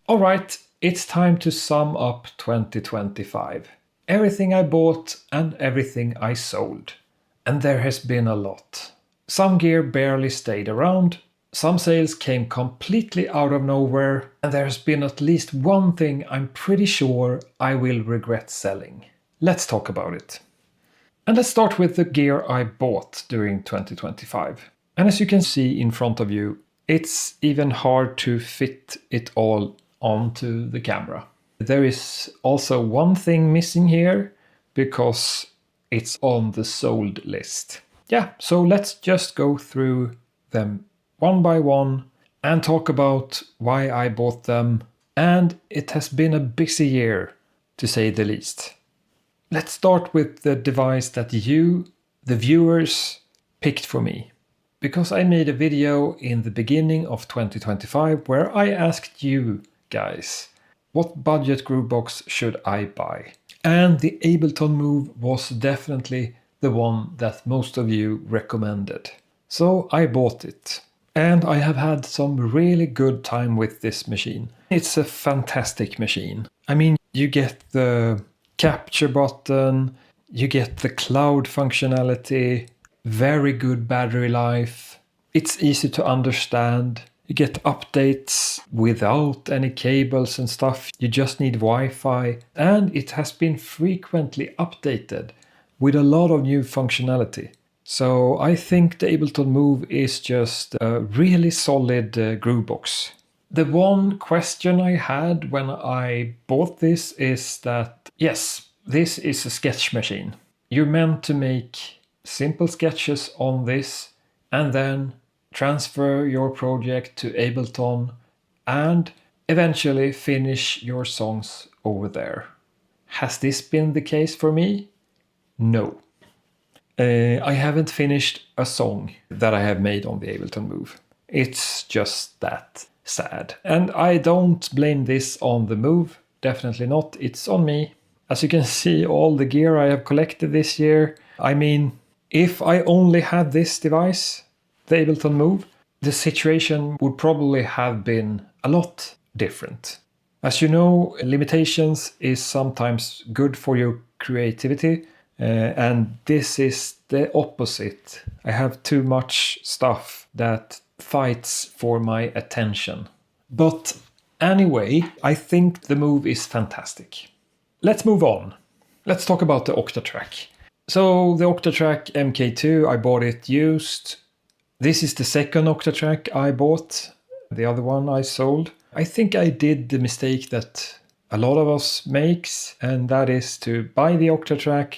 Alright, it's time to sum up 2025. Everything I bought and everything I sold. And there has been a lot. Some gear barely stayed around, some sales came completely out of nowhere, and there has been at least one thing I'm pretty sure I will regret selling. Let's talk about it. And let's start with the gear I bought during 2025. And as you can see in front of you, it's even hard to fit it all onto the camera. There is also one thing missing here because it's on the sold list. Yeah, so let's just go through them one by one and talk about why I bought them. And it has been a busy year, to say the least. Let's start with the device that you, the viewers, picked for me. Because I made a video in the beginning of 2025 where I asked you guys, what budget groovebox should I buy? And the Ableton Move was definitely the one that most of you recommended. So I bought it. And I have had some really good time with this machine. It's a fantastic machine. I mean, you get the capture button, you get the cloud functionality, very good battery life. It's easy to understand. You get updates without any cables and stuff. You just need Wi-Fi. And it has been frequently updated with a lot of new functionality. So I think the Ableton Move is just a really solid groovebox. The one question I had when I bought this is that, yes, this is a sketch machine. You're meant to make simple sketches on this and then transfer your project to Ableton and eventually finish your songs over there. Has this been the case for me? No. I haven't finished a song that I have made on the Ableton Move. It's just that sad. And I don't blame this on the Move. Definitely not. It's on me. As you can see, all the gear I have collected this year. I mean, if I only had this device, the Ableton Move, the situation would probably have been a lot different. As you know, limitations is sometimes good for your creativity. And this is the opposite. I have too much stuff that fights for my attention. But anyway, I think the Move is fantastic. Let's move on. Let's talk about the Octatrack. So the Octatrack MKII, I bought it used. This is the second Octatrack I bought. The other one I sold. I think I did the mistake that a lot of us makes, and that is to buy the Octatrack,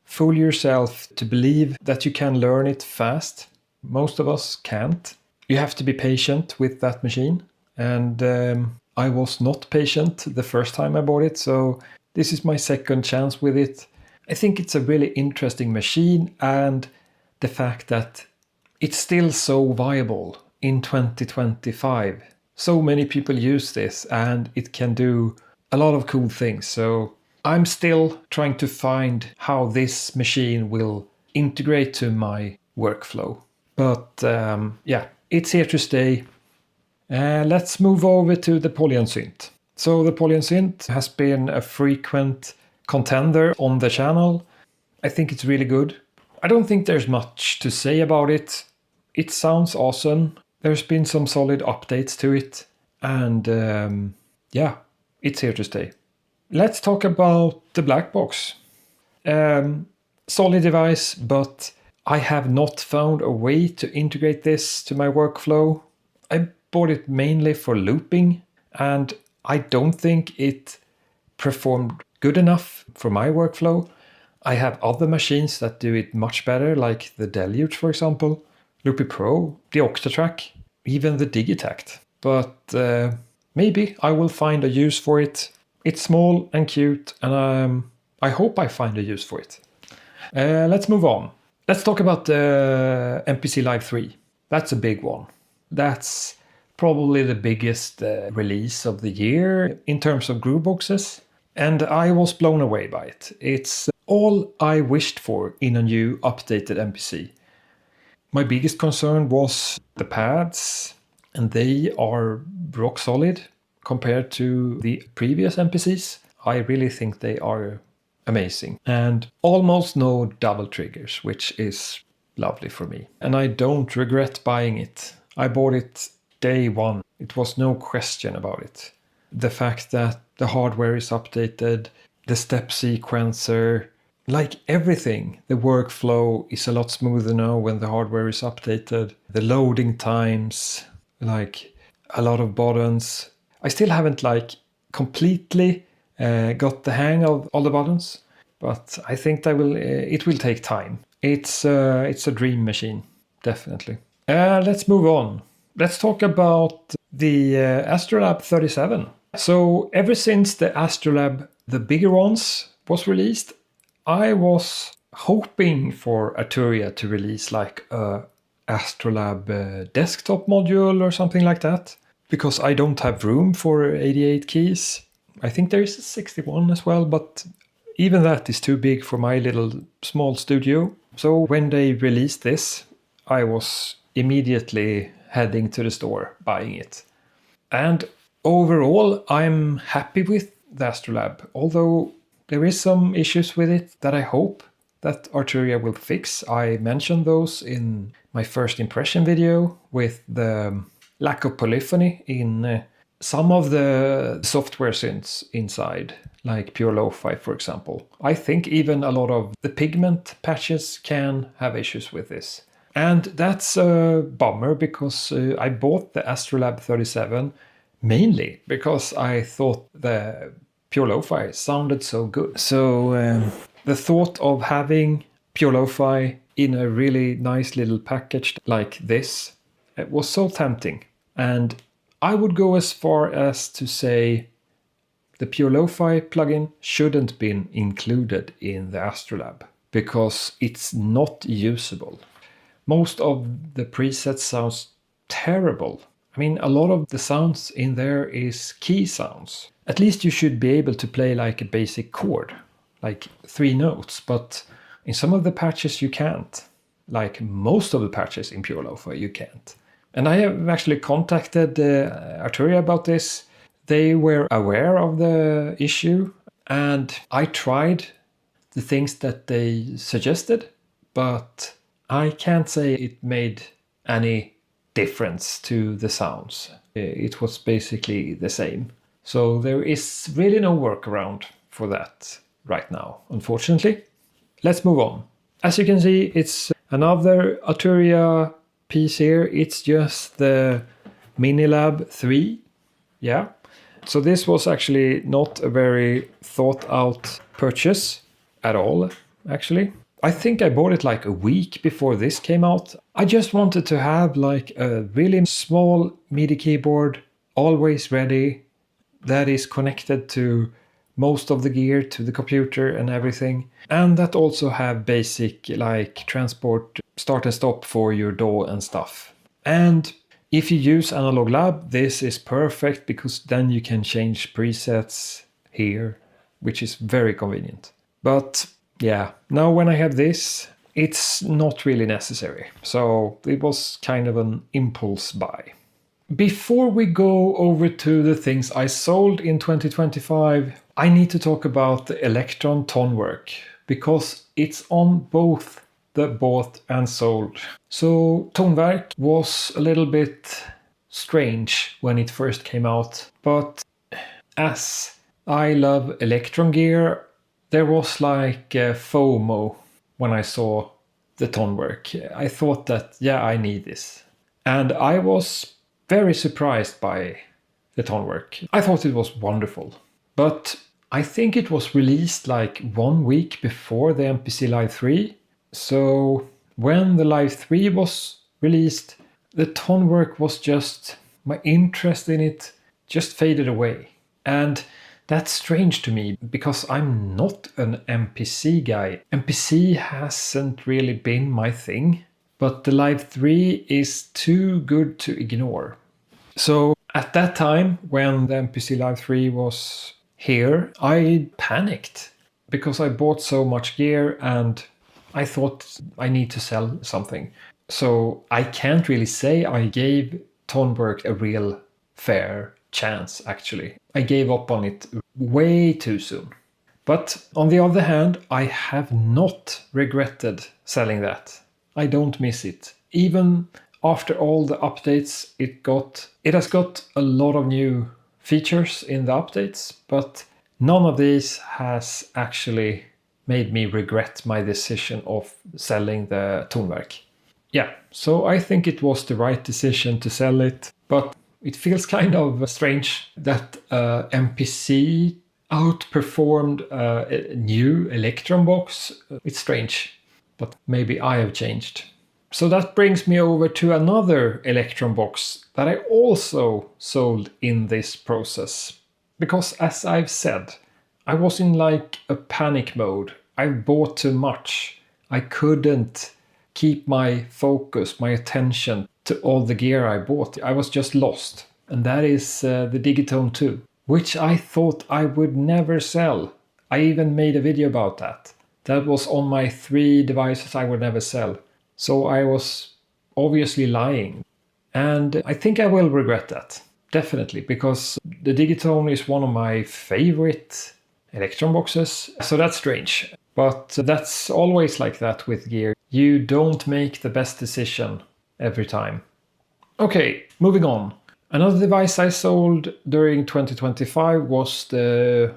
fool yourself to believe that you can learn it fast. Most of us can't. You have to be patient with that machine. And I was not patient the first time I bought it, so this is my second chance with it. I think it's a really interesting machine, and the fact that it's still so viable in 2025. So many people use this and it can do a lot of cool things. So I'm still trying to find how this machine will integrate to my workflow. But yeah, it's here to stay. Let's move over to the Polyend Synth. So the Polyend Synth has been a frequent contender on the channel. I think it's really good. I don't think there's much to say about it. It sounds awesome. There's been some solid updates to it. And yeah, it's here to stay. Let's talk about the Blackbox. Solid device, but I have not found a way to integrate this to my workflow. I bought it mainly for looping, and I don't think it performed good enough for my workflow. I have other machines that do it much better, like the Deluge, for example, Loopy Pro, the Octatrack, even the Digitact. But maybe I will find a use for it. It's small and cute, and I hope I find a use for it. Let's move on. Let's talk about the MPC Live III. That's a big one. That's probably the biggest release of the year in terms of grooveboxes. And I was blown away by it. It's all I wished for in a new updated MPC. My biggest concern was the pads, and they are rock solid. compared to the previous MPCs. I really think they are amazing. And almost no double triggers, which is lovely for me. And I don't regret buying it. I bought it day one. It was no question about it. The fact that the hardware is updated, the step sequencer, like everything, the workflow is a lot smoother now when the hardware is updated. The loading times, like a lot of buttons. I still haven't like completely got the hang of all the buttons, but I think it will take time. It's a dream machine, definitely. Let's move on. Let's talk about the Astrolab 37. So ever since the Astrolab, the bigger ones, was released, I was hoping for Arturia to release like a Astrolab desktop module or something like that, because I don't have room for 88 keys. I think there is a 61 as well, but even that is too big for my little small studio. So when they released this, I was immediately heading to the store, buying it. And overall, I'm happy with the Astrolab, although there is some issues with it that I hope that Arturia will fix. I mentioned those in my first impression video with the lack of polyphony in some of the software synths inside, like Pure Lo-Fi, for example. I think even a lot of the pigment patches can have issues with this. And that's a bummer, because I bought the Astrolab 37 mainly because I thought the Pure Lo-Fi sounded so good. So the thought of having Pure Lo-Fi in a really nice little package like this, it was so tempting. And I would go as far as to say the Pure Lo-Fi plugin shouldn't been included in the Astrolab because it's not usable. Most of the presets sounds terrible. I mean, a lot of the sounds in there is key sounds. At least you should be able to play like a basic chord, like 3 notes, but in some of the patches you can't. Like most of the patches in Pure Lo-Fi you can't. And I have actually contacted Arturia about this. They were aware of the issue, and I tried the things that they suggested, but I can't say it made any difference to the sounds. It was basically the same. So there is really no workaround for that right now, unfortunately. Let's move on. As you can see, it's another Arturia piece here. It's just the Minilab III. Yeah. So this was actually not a very thought out purchase at all, actually. I think I bought it like a week before this came out. I just wanted to have like a really small MIDI keyboard, always ready, that is connected to most of the gear, to the computer and everything. And that also have basic like transport, start and stop for your DAW and stuff. And if you use Analog Lab, this is perfect because then you can change presets here, which is very convenient. But yeah, now when I have this, it's not really necessary. So it was kind of an impulse buy. Before we go over to the things I sold in 2025, I need to talk about the Electron Tonverk, because it's on both the bought and sold. So Tonverk was a little bit strange when it first came out, but as I love Electron gear, there was like a FOMO when I saw the Tonverk. I thought that, yeah, I need this. And I was very surprised by the Tonverk. I thought it was wonderful. But I think it was released like 1 week before the MPC Live III. So when the Live 3 was released, the Tonverk was just, my interest in it just faded away. And that's strange to me because I'm not an MPC guy. MPC hasn't really been my thing, but the Live 3 is too good to ignore. So at that time, when the MPC Live 3 was here, I panicked because I bought so much gear and I thought I need to sell something. So I can't really say I gave Tonverk a real fair chance, actually. I gave up on it way too soon. But on the other hand, I have not regretted selling that. I don't miss it. Even after all the updates it got, it has got a lot of new features in the updates, but none of these has actually made me regret my decision of selling the Tonverk. Yeah, so I think it was the right decision to sell it, but it feels kind of strange that MPC outperformed a new Electron box. It's strange, but maybe I have changed. So that brings me over to another Electron box that I also sold in this process. Because as I've said, I was in like a panic mode. I bought too much. I couldn't keep my focus, my attention to all the gear I bought. I was just lost. And that is the Digitone II, which I thought I would never sell. I even made a video about that. That was on my 3 devices I would never sell. So I was obviously lying. And I think I will regret that. Definitely, because the Digitone is one of my favorite Electron boxes. So that's strange. But that's always like that with gear. You don't make the best decision every time. Okay, moving on. Another device I sold during 2025 was the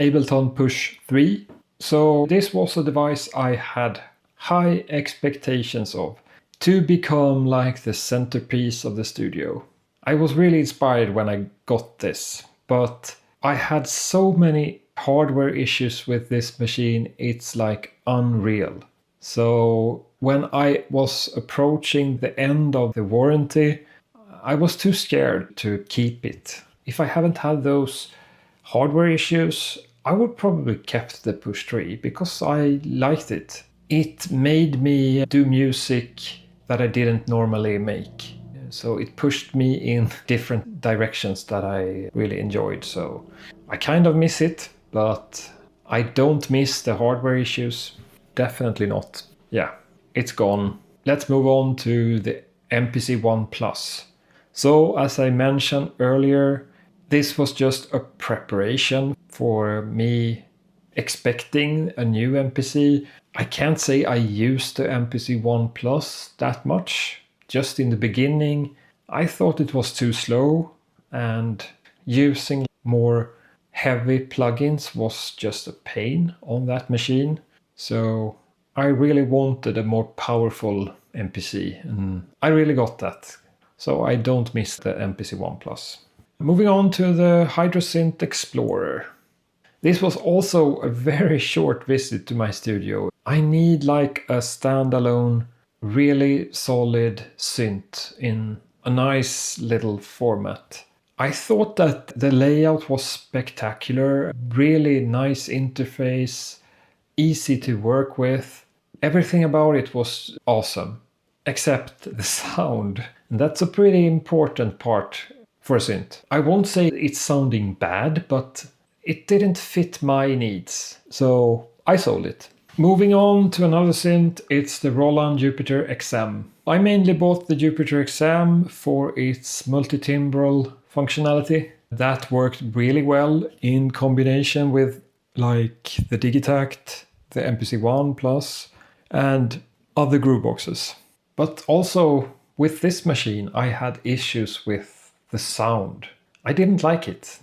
Ableton Push 3. So this was a device I had high expectations of to become like the centerpiece of the studio. I was really inspired when I got this, but I had so many hardware issues with this machine, it's like unreal. So when I was approaching the end of the warranty, I was too scared to keep it. If I haven't had those hardware issues, I would probably kept the Push 3 because I liked it. It made me do music that I didn't normally make. So it pushed me in different directions that I really enjoyed. So I kind of miss it, but I don't miss the hardware issues. Definitely not. Yeah, it's gone. Let's move on to the MPC One Plus. So as I mentioned earlier, this was just a preparation for me expecting a new MPC. I can't say I used the MPC One Plus that much. Just in the beginning, I thought it was too slow, and using more heavy plugins was just a pain on that machine. So I really wanted a more powerful MPC, and I really got that. So I don't miss the MPC One Plus. Moving on to the Hydrasynth Explorer. This was also a very short visit to my studio. I need like a standalone, really solid synth in a nice little format. I thought that the layout was spectacular, really nice interface, easy to work with. Everything about it was awesome, except the sound. And that's a pretty important part for a synth. I won't say it's sounding bad, but it didn't fit my needs, so I sold it. Moving on to another synth, it's the Roland Jupiter XM. I mainly bought the Jupiter XM for its multi-timbral functionality. That worked really well in combination with like the Digitact, the MPC One Plus, and other groove boxes. But also with this machine, I had issues with the sound. I didn't like it.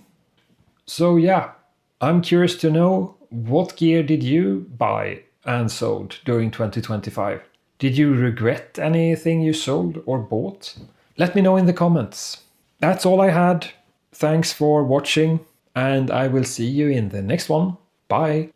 So yeah, I'm curious to know, what gear did you buy and sold during 2025? Did you regret anything you sold or bought? Let me know in the comments. That's all I had. Thanks for watching, and I will see you in the next one. Bye!